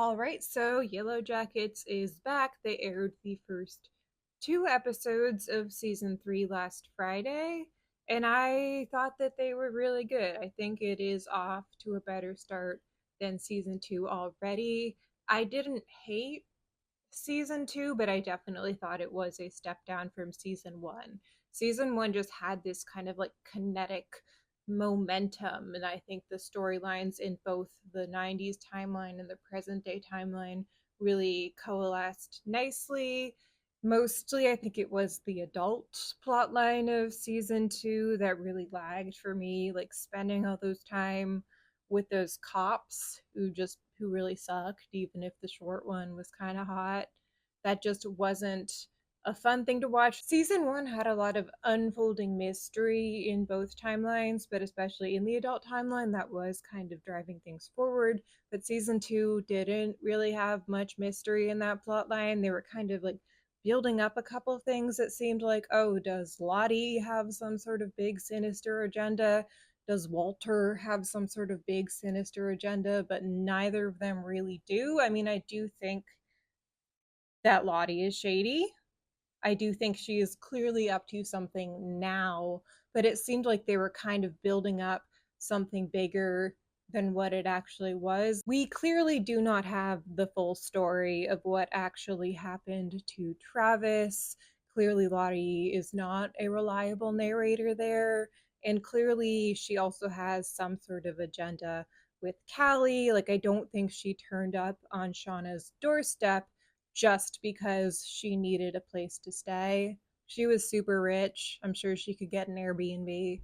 All right, so Yellowjackets is back. They aired the first two episodes of season 3 last Friday, and I thought that they were really good. I think it is off to a better start than season 2 already. I didn't hate season 2, but I definitely thought it was a step down from season 1. Season 1 just had this kind of like kinetic momentum, and I think the storylines in both the 90s timeline and the present day timeline really coalesced nicely. Mostly, I think it was the adult plotline of season 2 that really lagged for me, like spending all those time with those cops who really sucked, even if the short one was kind of hot. That just wasn't a fun thing to watch. Season 1 had a lot of unfolding mystery in both timelines, but especially in the adult timeline, that was kind of driving things forward. But season 2 didn't really have much mystery in that plot line. They were kind of like building up a couple of things that seemed like, oh, does Lottie have some sort of big sinister agenda? Does Walter have some sort of big sinister agenda? But neither of them really do. I mean, I do think that Lottie is shady. I do think she is clearly up to something now, but it seemed like they were kind of building up something bigger than what it actually was. We clearly do not have the full story of what actually happened to Travis. Clearly, Lottie is not a reliable narrator there, and clearly, she also has some sort of agenda with Callie. Like, I don't think she turned up on Shauna's doorstep just because she needed a place to stay. She was super rich. I'm sure she could get an Airbnb.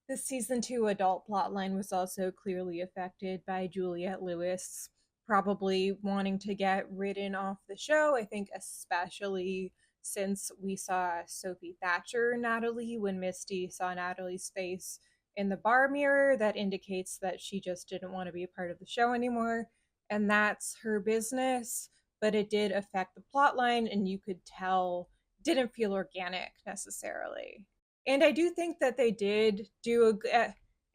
The season 2 adult plotline was also clearly affected by Juliette Lewis probably wanting to get ridden off the show. I think, especially since we saw Sophie Thatcher Natalie when Misty saw Natalie's face in the bar mirror, that indicates that she just didn't want to be a part of the show anymore. And that's her business, but it did affect the plot line, and you could tell didn't feel organic necessarily. And I do think that they did do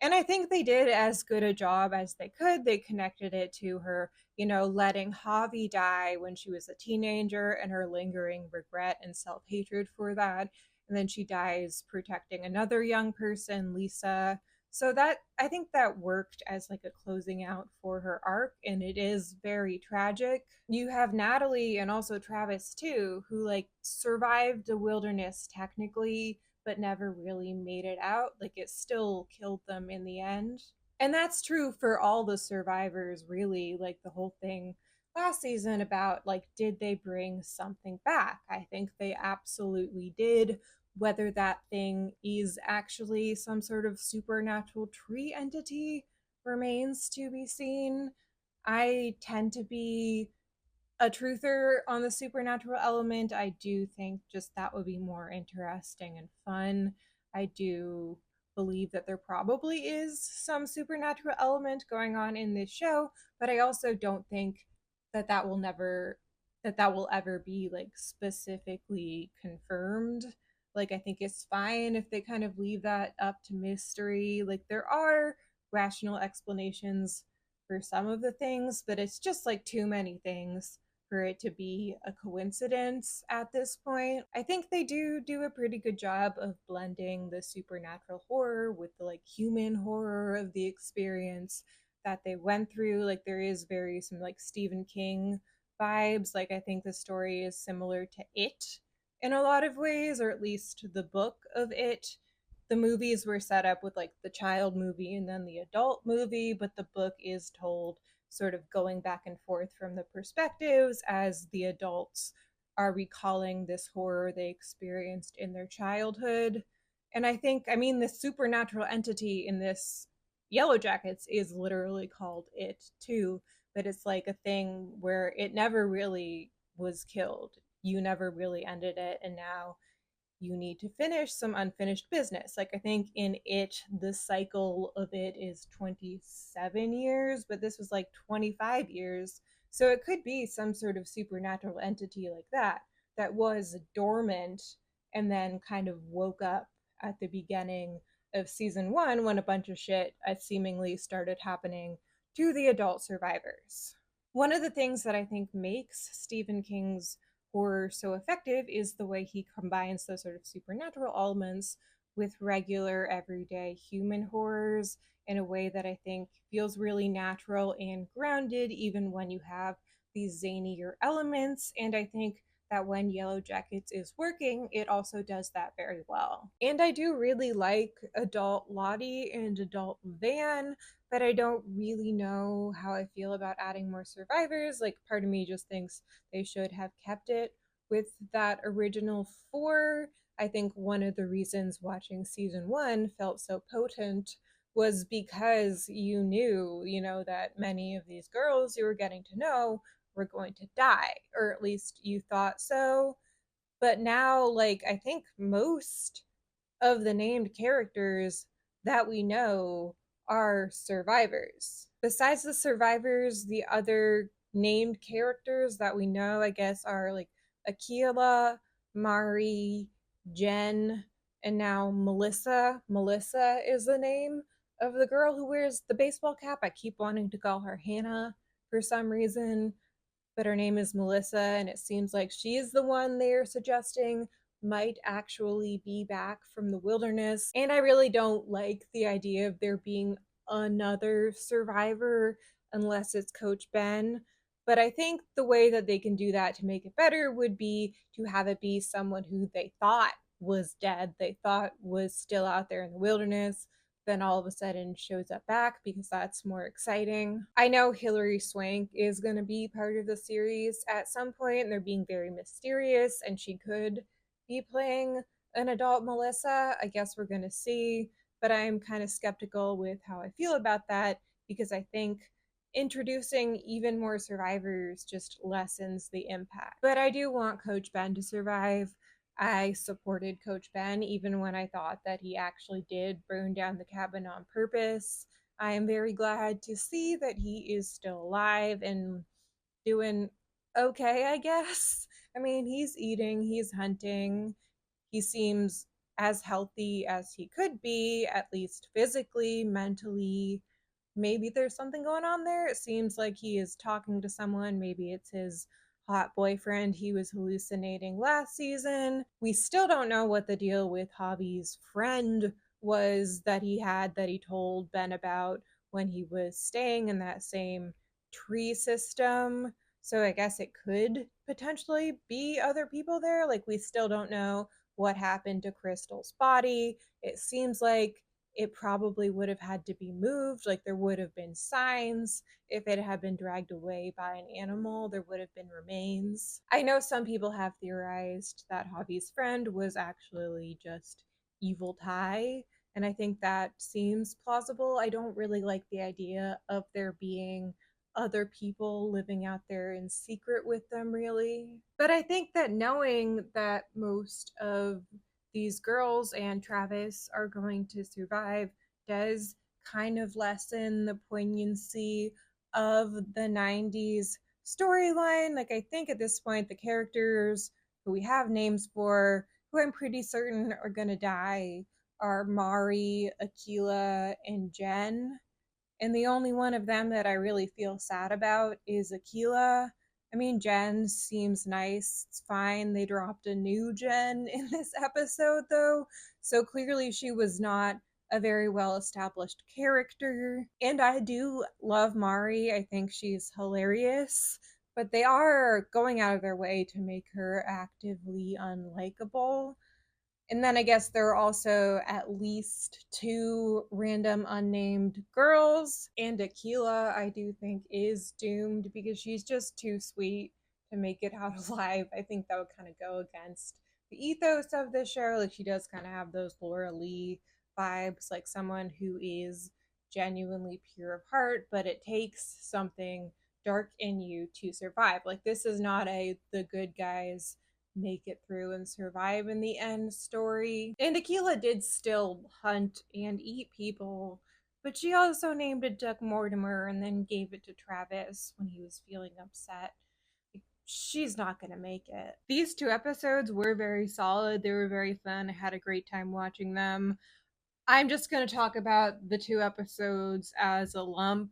and I think they did as good a job as they could. They connected it to her, letting Javi die when she was a teenager and her lingering regret and self-hatred for that. And then she dies protecting another young person, Lisa. So that, I think that worked as like a closing out for her arc, and it is very tragic. You have Natalie and also Travis too, who like survived the wilderness technically but never really made it out. Like, it still killed them in the end. And that's true for all the survivors, really. Like, the whole thing last season about, like, did they bring something back? I think they absolutely did. Whether that thing is actually some sort of supernatural tree entity remains to be seen. I tend to be a truther on the supernatural element. I do think just that would be more interesting and fun. I do believe that there probably is some supernatural element going on in this show, but I also don't think that will ever be like specifically confirmed. Like, I think it's fine if they kind of leave that up to mystery. Like, there are rational explanations for some of the things, but it's just like too many things for it to be a coincidence at this point. I think they do a pretty good job of blending the supernatural horror with the like human horror of the experience that they went through. Like, there is very some like Stephen King vibes. Like, I think the story is similar to It in a lot of ways, or at least the book of It. The movies were set up with like the child movie and then the adult movie, but the book is told sort of going back and forth from the perspectives as the adults are recalling this horror they experienced in their childhood. And I think, I mean, the supernatural entity in this Yellowjackets is literally called It too, but it's like a thing where it never really was killed. You never really ended it, and now you need to finish some unfinished business. Like, I think in It, the cycle of it is 27 years, but this was like 25 years. So it could be some sort of supernatural entity like that that was dormant and then kind of woke up at the beginning of season 1 when a bunch of shit seemingly started happening to the adult survivors. One of the things that I think makes Stephen King's horror so effective is the way he combines those sort of supernatural elements with regular, everyday human horrors in a way that I think feels really natural and grounded, even when you have these zanier elements. And I think that when Yellowjackets is working, it also does that very well. And I do really like adult Lottie and adult Van, but I don't really know how I feel about adding more survivors. Like, part of me just thinks they should have kept it with that original four. I think one of the reasons watching season one felt so potent was because you know, that many of these girls you were getting to know were going to die, or at least you thought so. But now, like, I think most of the named characters that we know are survivors. Besides the survivors, the other named characters that we know, I guess, are like Akila, Mari, Jen, and now Melissa. Melissa is the name of the girl who wears the baseball cap. I keep wanting to call her Hannah for some reason, but her name is Melissa, and it seems like she is the one they're suggesting might actually be back from the wilderness. And I really don't like the idea of there being another survivor unless it's Coach Ben. But I think the way that they can do that to make it better would be to have it be someone who they thought was dead, they thought was still out there in the wilderness, then all of a sudden shows up back, because that's more exciting. I know Hilary Swank is going to be part of the series at some point, and they're being very mysterious, and she could be playing an adult Melissa. I guess we're going to see, but I'm kind of skeptical with how I feel about that, because I think introducing even more survivors just lessens the impact. But I do want Coach Ben to survive. I supported Coach Ben even when I thought that he actually did burn down the cabin on purpose. I am very glad to see that he is still alive and doing okay, I guess. I mean, he's eating, he's hunting, he seems as healthy as he could be, at least physically, mentally. Maybe there's something going on there. It seems like he is talking to someone. Maybe it's his hot boyfriend he was hallucinating last season. We still don't know what the deal with Javi's friend was that he had, that he told Ben about when he was staying in that same tree system. So I guess it could potentially be other people there. Like, we still don't know what happened to Crystal's body. It seems like it probably would have had to be moved. Like, there would have been signs. If it had been dragged away by an animal, there would have been remains. I know some people have theorized that Javi's friend was actually just evil Ty, and I think that seems plausible. I don't really like the idea of there being other people living out there in secret with them, really. But I think that knowing that most of these girls and Travis are going to survive does kind of lessen the poignancy of the 90s storyline. Like, I think at this point, the characters who we have names for, who I'm pretty certain are going to die, are Mari, Akila, and Jen. And the only one of them that I really feel sad about is Akila. I mean, Jen seems nice. It's fine. They dropped a new Jen in this episode, though. So clearly she was not a very well established character. And I do love Mari. I think she's hilarious. But they are going out of their way to make her actively unlikable. And then I guess there are also at least two random unnamed girls. And Akila, I do think, is doomed because she's just too sweet to make it out alive. I think that would kind of go against the ethos of the show. Like, she does kind of have those Laura Lee vibes, like someone who is genuinely pure of heart, but it takes something dark in you to survive. Like, this is not a the good guys make it through and survive in the end story. And Akila did still hunt and eat people, but she also named it Duck Mortimer and then gave it to Travis when he was feeling upset. She's not going to make it. These two episodes were very solid. They were very fun. I had a great time watching them. I'm just going to talk about the two episodes as a lump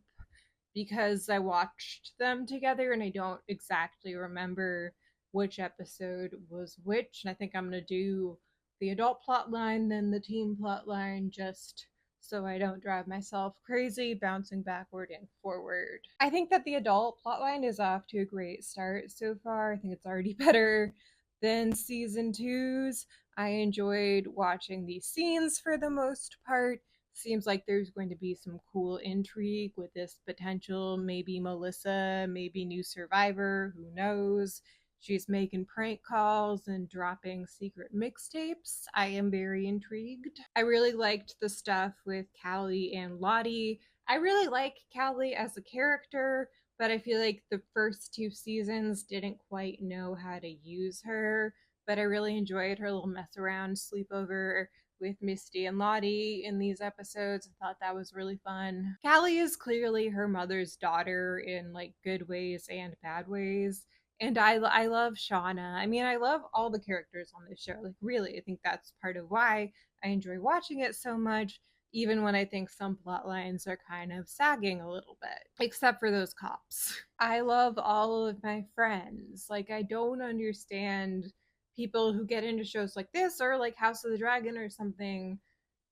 because I watched them together and I don't exactly remember which episode was which. And I think I'm going to do the adult plot line, then the teen plot line, just so I don't drive myself crazy bouncing backward and forward. I think that the adult plotline is off to a great start so far. I think it's already better than season two's. I enjoyed watching these scenes for the most part. Seems like there's going to be some cool intrigue with this potential, maybe Melissa, maybe new survivor, who knows. She's making prank calls and dropping secret mixtapes. I am very intrigued. I really liked the stuff with Callie and Lottie. I really like Callie as a character, but I feel like the first two seasons didn't quite know how to use her. But I really enjoyed her little mess around sleepover with Misty and Lottie in these episodes. I thought that was really fun. Callie is clearly her mother's daughter in like good ways and bad ways. And I love Shauna. I mean, I love all the characters on this show. Like, really, I think that's part of why I enjoy watching it so much, even when I think some plot lines are kind of sagging a little bit, except for those cops. I love all of my friends. Like, I don't understand people who get into shows like this or like House of the Dragon or something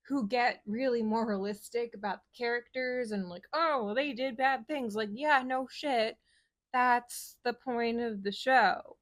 who get really moralistic about the characters and like, oh, they did bad things. Like, yeah, no shit. That's the point of the show.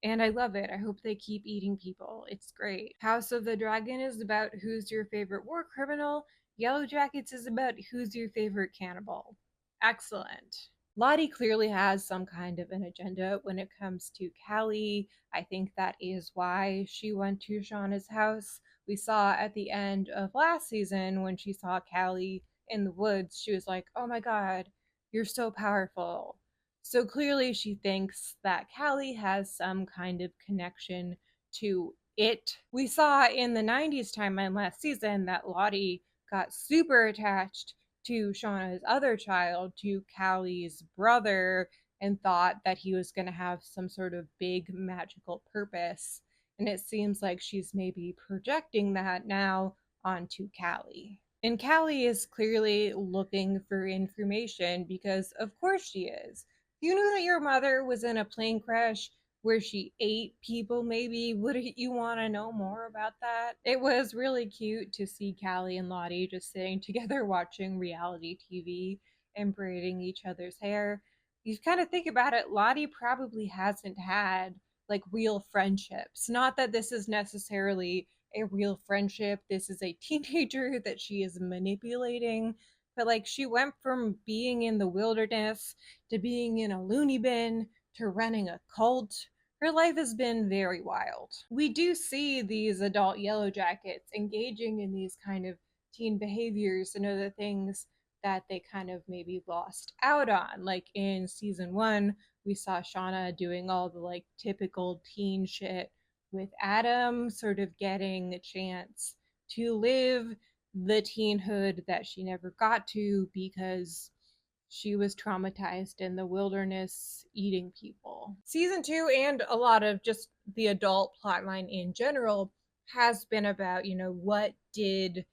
And I love it. I hope they keep eating people. It's great. House of the Dragon is about who's your favorite war criminal. Yellowjackets is about who's your favorite cannibal. Excellent. Lottie clearly has some kind of an agenda when it comes to Callie. I think that is why she went to Shauna's house. We saw at the end of last season when she saw Callie in the woods, she was like, oh my god, you're so powerful. So clearly she thinks that Callie has some kind of connection to it. We saw in the 90s timeline last season that Lottie got super attached to Shauna's other child, to Callie's brother, and thought that he was going to have some sort of big magical purpose. And it seems like she's maybe projecting that now onto Callie. And Callie is clearly looking for information because, of course, she is. You knew that your mother was in a plane crash where she ate people, maybe. Wouldn't you want to know more about that? It was really cute to see Callie and Lottie just sitting together watching reality TV and braiding each other's hair. You kind of think about it, Lottie probably hasn't had like real friendships. Not that this is necessarily a real friendship, this is a teenager that she is manipulating. But like she went from being in the wilderness to being in a loony bin to running a cult. Her life has been very wild. We do see these adult Yellowjackets engaging in these kind of teen behaviors and other things that they kind of maybe lost out on. Like in season one, we saw Shauna doing all the like typical teen shit with Adam, sort of getting a chance to live the teenhood that she never got to because she was traumatized in the wilderness eating people. Season two and a lot of just the adult plotline in general has been about, what did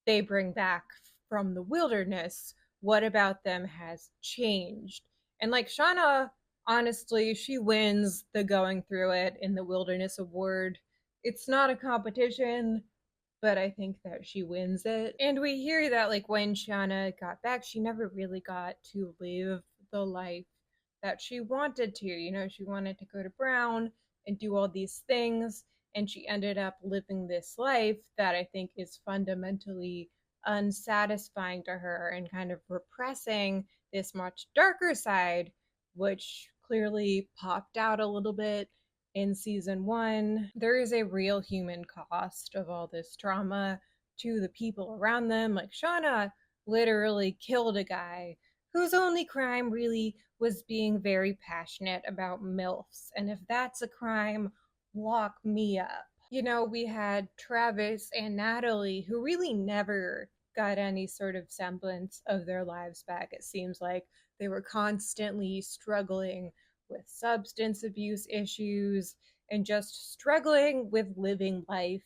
they bring back from the wilderness? What about them has changed? And like Shauna, honestly, she wins the going through it in the wilderness award. It's not a competition, but I think that she wins it. And we hear that like when Shauna got back, she never really got to live the life that she wanted to. She wanted to go to Brown and do all these things, and she ended up living this life that I think is fundamentally unsatisfying to her and kind of repressing this much darker side, which clearly popped out a little bit in season one. There is a real human cost of all this trauma to the people around them. Like Shauna literally killed a guy whose only crime really was being very passionate about MILFs. And if that's a crime, lock me up. We had Travis and Natalie who really never got any sort of semblance of their lives back. It seems like they were constantly struggling with substance abuse issues and just struggling with living life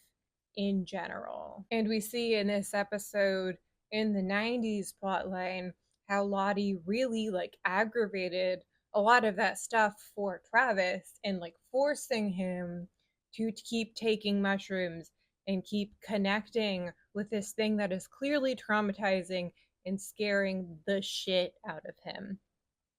in general. And we see in this episode in the 90s plotline how Lottie really like aggravated a lot of that stuff for Travis and like forcing him to keep taking mushrooms and keep connecting with this thing that is clearly traumatizing and scaring the shit out of him.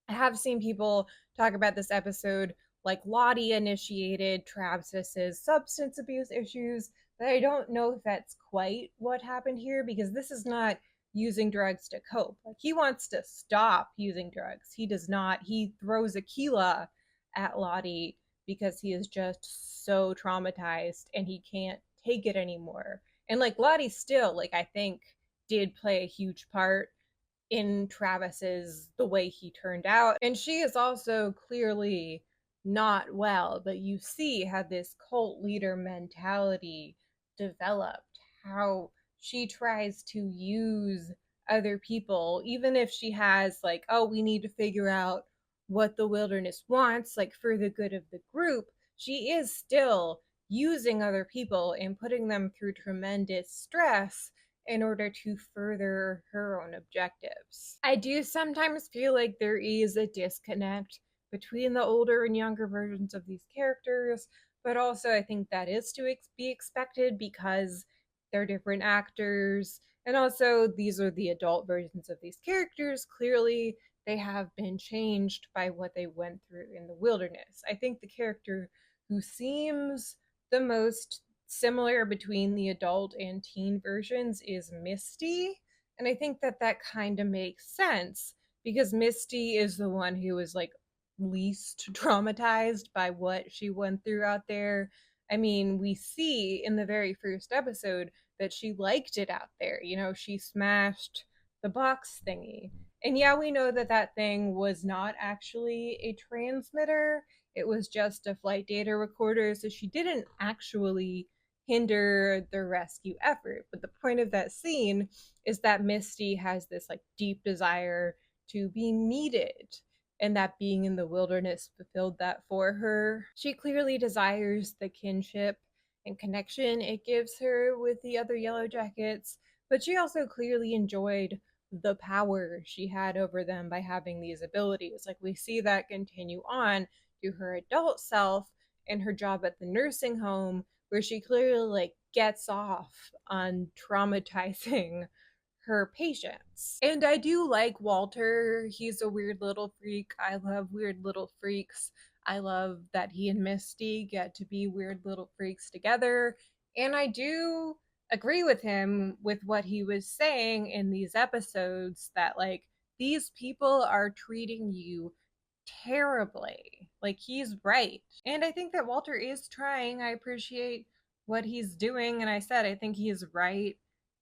I have seen people talk about this episode like Lottie initiated Travis's substance abuse issues, but I don't know if that's quite what happened here because this is not using drugs to cope. Like he wants to stop using drugs. He does not. He throws Aquila at Lottie because he is just so traumatized and he can't take it anymore. And like Lottie still, like I think did play a huge part in Travis's the way he turned out. And she is also clearly not well, but you see how this cult leader mentality developed, how she tries to use other people, even if she has, like, oh, we need to figure out what the wilderness wants, like for the good of the group. She is still using other people and putting them through tremendous stress in order to further her own objectives. I do sometimes feel like there is a disconnect between the older and younger versions of these characters, but also I think that is to be expected because they're different actors. And also, these are the adult versions of these characters. Clearly, they have been changed by what they went through in the wilderness. I think the character who seems the most similar between the adult and teen versions is Misty. And I think that that kind of makes sense because Misty is the one who was like least traumatized by what she went through out there. I mean, we see in the very first episode that she liked it out there. You know, she smashed the box thingy. And yeah, we know that that thing was not actually a transmitter. It was just a flight data recorder. So she didn't actually hinder the rescue effort. But the point of that scene is that Misty has this like deep desire to be needed, and that being in the wilderness fulfilled that for her. She clearly desires the kinship and connection it gives her with the other Yellowjackets, but she also clearly enjoyed the power she had over them by having these abilities. Like we see that continue on to her adult self and her job at the nursing home, where she clearly like gets off on traumatizing her patients. And I do like Walter. He's a weird little freak. I love weird little freaks. I love that he and Misty get to be weird little freaks together. And I do agree with him with what he was saying in these episodes that, like, these people are treating you terribly. Like, he's right. And I think that Walter is trying. I appreciate what he's doing. And I said, I think he is right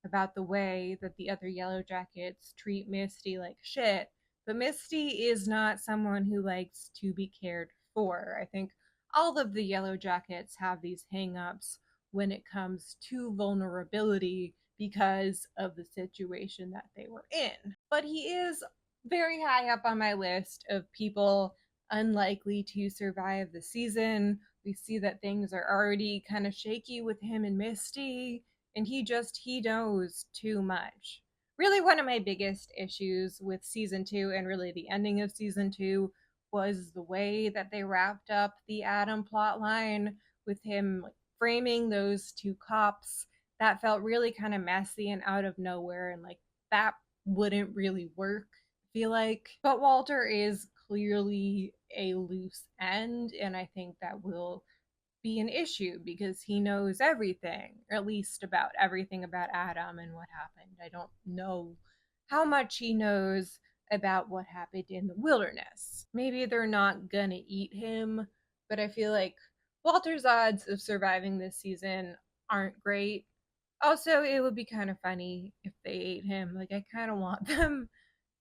about the way that the other Yellowjackets treat Misty like shit. But Misty is not someone who likes to be cared for. I think all of the Yellowjackets have these hangups when it comes to vulnerability because of the situation that they were in. But he is very high up on my list of people unlikely to survive the season. We see that things are already kind of shaky with him and Misty, and he knows too much. Really, one of my biggest issues with season 2 and really the ending of season 2 was the way that they wrapped up the Adam plot line with him like framing those two cops. That felt really kind of messy and out of nowhere, and like that wouldn't really work, I feel like. But Walter is clearly a loose end, and I think that will be an issue because he knows everything, or at least about everything about Adam and what happened. I don't know how much he knows about what happened in the wilderness. Maybe they're not gonna eat him, but I feel like Walter's odds of surviving this season aren't great. Also, it would be kind of funny if they ate him. Like, I kind of want them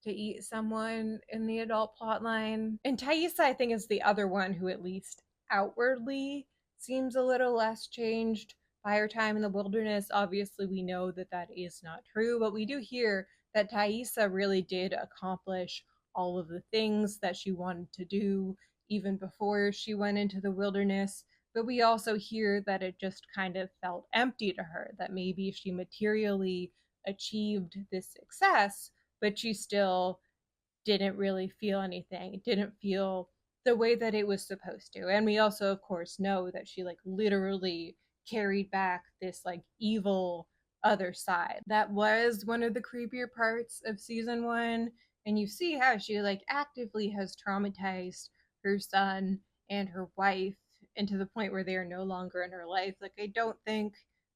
to eat someone in the adult plotline. And Thaisa, I think, is the other one who, at least outwardly, seems a little less changed by her time in the wilderness. Obviously, we know that that is not true, but we do hear that Thaisa really did accomplish all of the things that she wanted to do even before she went into the wilderness. But we also hear that it just kind of felt empty to her, that maybe she materially achieved this success, but she still didn't really feel anything. It didn't feel the way that it was supposed to. And we also, of course, know that she like literally carried back this like evil other side. That was one of the creepier parts of season one. And you see how she like actively has traumatized her son and her wife, and to the point where they are no longer in her life. Like, I don't think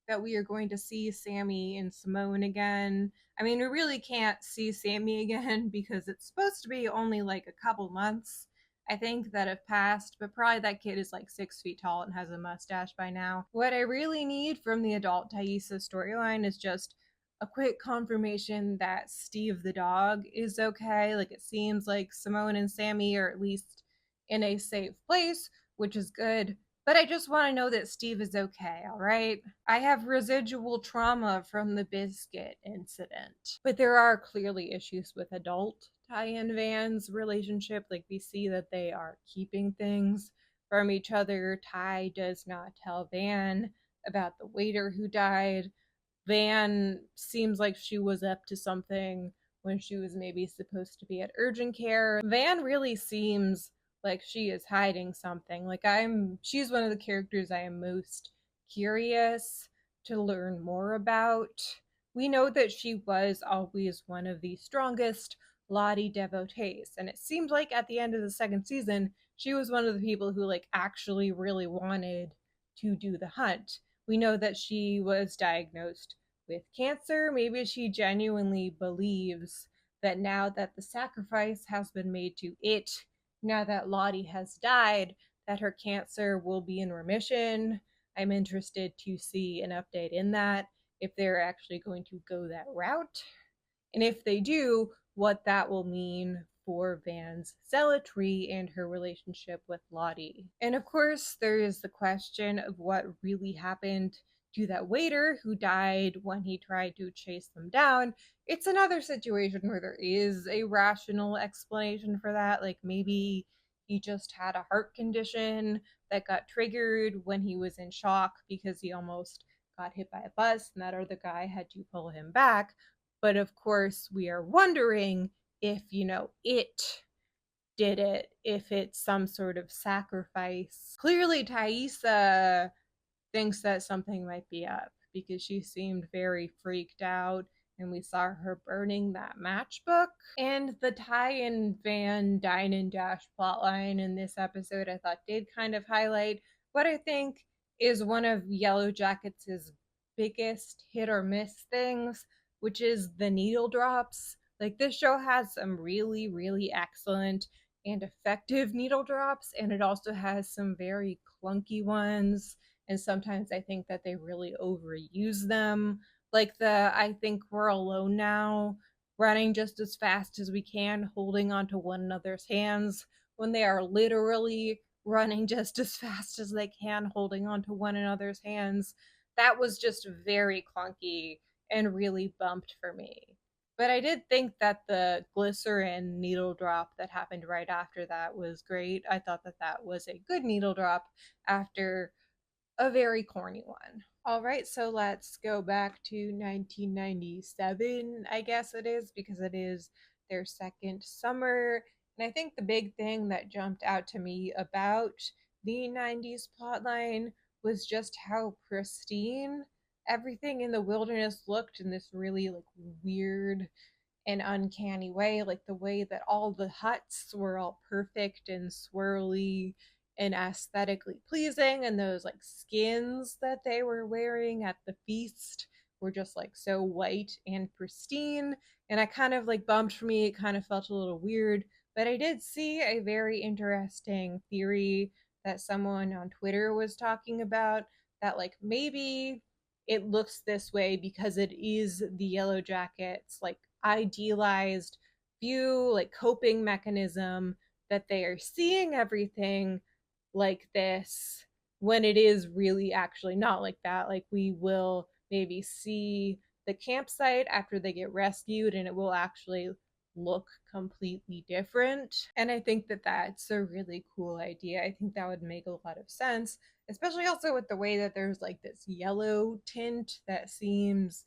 that we are going to see Sammy and Simone again. I mean, we really can't see Sammy again because it's supposed to be only like a couple months, I think, that have passed, but probably that kid is like 6 feet tall and has a mustache by now. What I really need from the adult Thaisa storyline is just a quick confirmation that Steve the dog is okay. Like, it seems like Simone and Sammy are at least in a safe place, which is good. But I just want to know that Steve is okay, all right? I have residual trauma from the biscuit incident. But there are clearly issues with adult Ty and Van's relationship. Like, we see that they are keeping things from each other. Ty does not tell Van about the waiter who died. Van seems like she was up to something when she was maybe supposed to be at urgent care. Van really seems like she is hiding something. Like, she's one of the characters I am most curious to learn more about. We know that she was always one of the strongest Lottie devotees, and it seemed like at the end of the second season, she was one of the people who like actually really wanted to do the hunt. We know that she was diagnosed with cancer. Maybe she genuinely believes that now that the sacrifice has been made to it, now that Lottie has died, that her cancer will be in remission. I'm interested to see an update in that, if they're actually going to go that route. And if they do, what that will mean for Van's zealotry and her relationship with Lottie. And of course, there is the question of what really happened to that waiter who died when he tried to chase them down. It's another situation where there is a rational explanation for that. Like, maybe he just had a heart condition that got triggered when he was in shock because he almost got hit by a bus and that other guy had to pull him back. But of course, we are wondering if, it did it, if it's some sort of sacrifice. Clearly, Thaisa thinks that something might be up because she seemed very freaked out, and we saw her burning that matchbook. And the Ty and Van Dine and Dash plotline in this episode, I thought did kind of highlight what I think is one of Yellowjackets' biggest hit or miss things, which is the needle drops. Like, this show has some really, really excellent and effective needle drops, and it also has some very clunky ones. And sometimes I think that they really overuse them. Like the I think we're alone now, running just as fast as we can, holding onto one another's hands, when they are literally running just as fast as they can, holding onto one another's hands. That was just very clunky and really bumped for me. But I did think that the glycerin needle drop that happened right after that was great. I thought that that was a good needle drop after a very corny one. All right, so let's go back to 1997, I guess it is, because it is their second summer. And I think the big thing that jumped out to me about the 90s plotline was just how pristine everything in the wilderness looked, in this really like weird an uncanny way, like the way that all the huts were all perfect and swirly and aesthetically pleasing, and those like skins that they were wearing at the feast were just like so white and pristine. And I kind of like bumped for me, it kind of felt a little weird, but I did see a very interesting theory that someone on Twitter was talking about, that like maybe it looks this way because it is the Yellowjackets like idealized view, like coping mechanism, that they are seeing everything like this when it is really actually not like that. Like, we will maybe see the campsite after they get rescued and it will actually look completely different. And I think that that's a really cool idea. I think that would make a lot of sense, especially also with the way that there's like this yellow tint that seems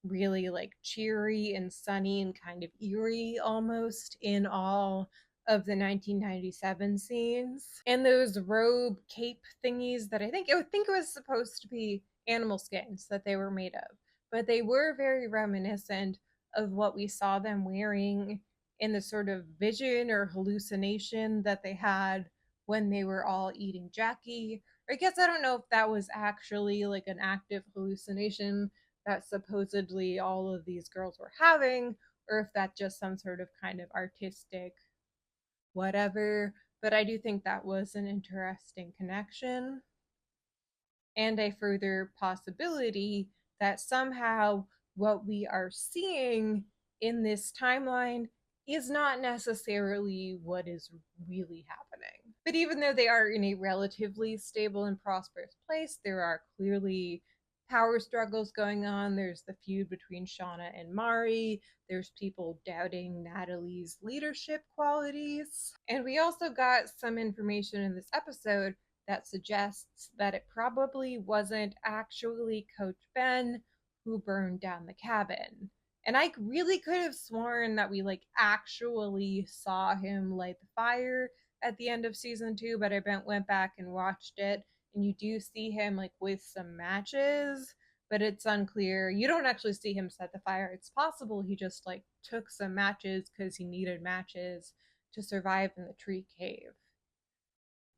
really like cheery and sunny and kind of eerie almost in all of the 1997 scenes. And those robe cape thingies that I think it was supposed to be animal skins that they were made of, but they were very reminiscent of what we saw them wearing in the sort of vision or hallucination that they had when they were all eating Jackie. Or I guess I don't know if that was actually like an active hallucination that supposedly all of these girls were having, or if that's just some sort of kind of artistic whatever. But I do think that was an interesting connection and a further possibility that somehow what we are seeing in this timeline is not necessarily what is really happening. But even though they are in a relatively stable and prosperous place, there are clearly power struggles going on. There's the feud between Shauna and Mari. There's people doubting Natalie's leadership qualities. And we also got some information in this episode that suggests that it probably wasn't actually Coach Ben who burned down the cabin. And I really could have sworn that we like actually saw him light the fire at the end of season 2, but I went back and watched it, and you do see him like with some matches, but it's unclear. You don't actually see him set the fire. It's possible he just like took some matches because he needed matches to survive in the tree cave.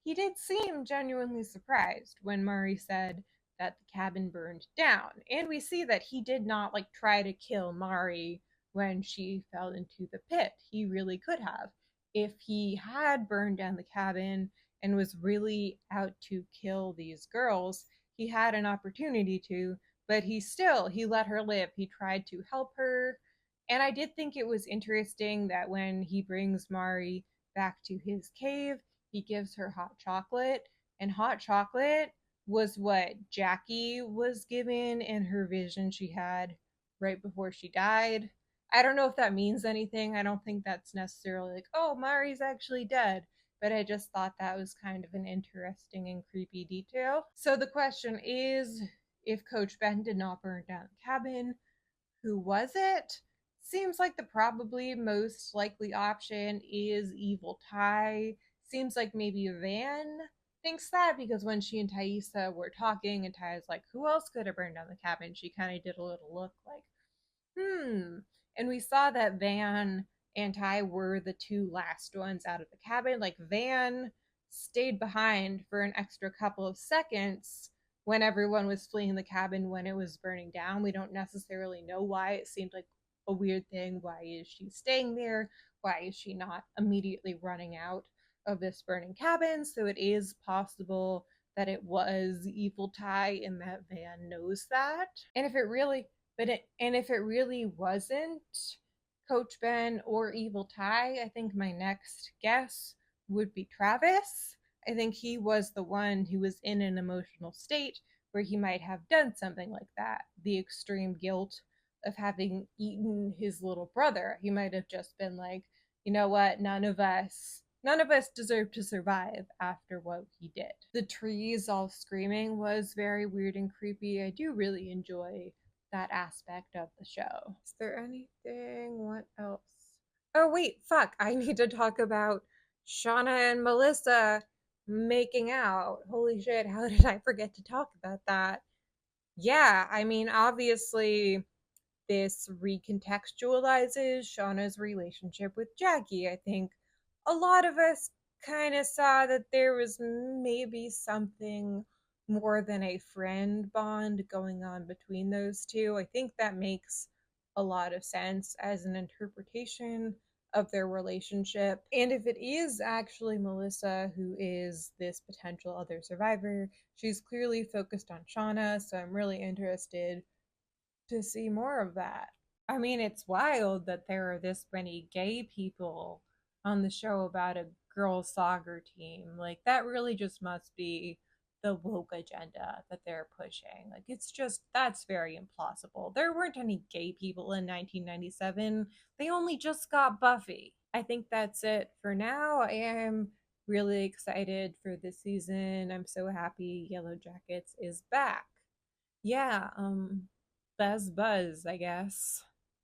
He did seem genuinely surprised when Murray said that the cabin burned down. And we see that he did not like try to kill Mari when she fell into the pit. He really could have. If he had burned down the cabin and was really out to kill these girls, he had an opportunity to, but he let her live. He tried to help her. And I did think it was interesting that when he brings Mari back to his cave, he gives her hot chocolate, and hot chocolate was what Jackie was given in her vision she had right before she died. I don't know if that means anything. I don't think that's necessarily like, oh, Mari's actually dead. But I just thought that was kind of an interesting and creepy detail. So the question is, if Coach Ben did not burn down the cabin, who was it? Seems like the probably most likely option is Evil Ty. Seems like maybe Van thinks that because when she and Thaisa were talking and Ty's like, who else could have burned down the cabin? She kind of did a little look like, And we saw that Van and Ty were the two last ones out of the cabin. Like Van stayed behind for an extra couple of seconds when everyone was fleeing the cabin when it was burning down. We don't necessarily know why. It seemed like a weird thing. Why is she staying there? Why is she not immediately running out of this burning cabin? So it is possible that it was Evil Ty and that Van knows that. And if it really wasn't Coach Ben or Evil Ty, I think my next guess would be Travis. I think he was the one who was in an emotional state where he might have done something like that. The extreme guilt of having eaten his little brother. He might have just been like, you know what, none of us deserve to survive after what he did. The trees all screaming was very weird and creepy. I do really enjoy that aspect of the show. Is there anything? What else? Oh, wait, fuck. I need to talk about Shauna and Melissa making out. Holy shit, how did I forget to talk about that? Yeah, I mean, obviously, this recontextualizes Shauna's relationship with Jackie. I think a lot of us kind of saw that there was maybe something more than a friend bond going on between those two. I think that makes a lot of sense as an interpretation of their relationship. And if it is actually Melissa who is this potential other survivor, she's clearly focused on Shauna, so I'm really interested to see more of that. I mean, it's wild that there are this many gay people on the show about a girls' soccer team. Like, that really just must be the woke agenda that they're pushing. Like, that's very implausible. There weren't any gay people in 1997, they only just got Buffy. I think that's it for now. I am really excited for this season. I'm so happy Yellowjackets is back. Yeah, less buzz, I guess.